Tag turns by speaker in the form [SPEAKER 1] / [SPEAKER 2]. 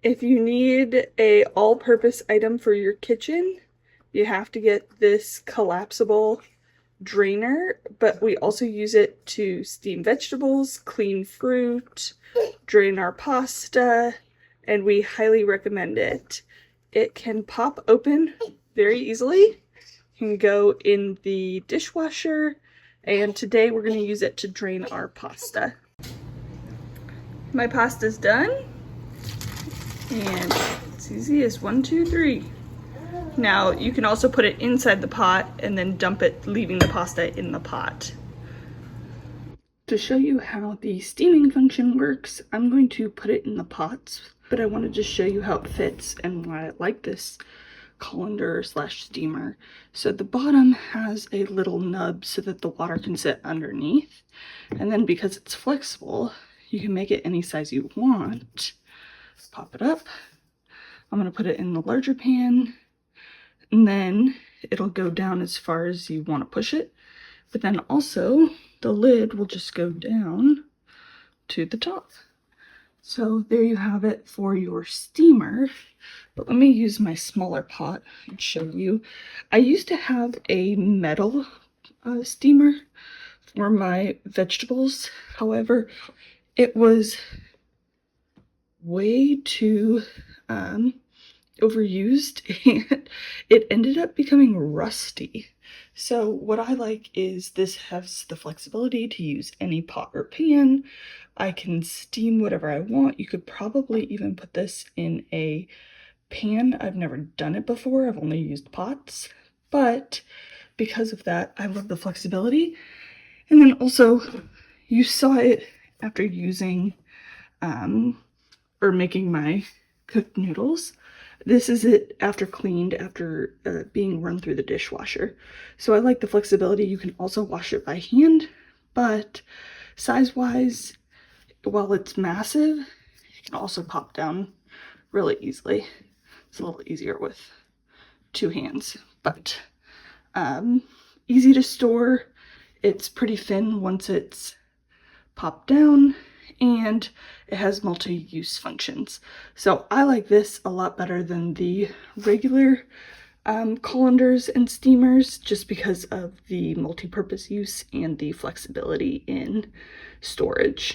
[SPEAKER 1] If you need a all-purpose item for your kitchen, you have to get this collapsible drainer, but we also use it to steam vegetables, clean fruit, drain our pasta, and we highly recommend it. It can pop open very easily, can go in the dishwasher, and today we're going to use it to drain our pasta. My pasta's done, and it's easy as 1, 2, 3. Now you can also put it inside the pot and then dump it, leaving the pasta in the pot. To show you how the steaming function works, I'm going to put it in the pots, but I want to just show you how it fits and why I like this colander slash steamer. So the bottom has a little nub so that the water can sit underneath, and then because it's flexible, you can make it any size you want. Pop it up. I'm going to put it in the larger pan, and then it'll go down as far as you want to push it, but then also the lid will just go down to the top. So there you have it for your steamer. But let me use my smaller pot and show you. I used to have a metal steamer for my vegetables. However, it was way too overused and it ended up becoming rusty. So what I like is this has the flexibility to use any pot or pan. I can steam whatever I want. You could probably even put this in a pan. I've never done it before. I've only used pots, but because of that, I love the flexibility. And then also you saw it after using or making my cooked noodles. This is it after cleaned, after being run through the dishwasher. So I like the flexibility. You can also wash it by hand, but size-wise, while it's massive, it can also pop down really easily. It's a little easier with 2 hands, but easy to store. It's pretty thin once it's popped down, and it has multi-use functions. So I like this a lot better than the regular colanders and steamers, just because of the multi-purpose use and the flexibility in storage.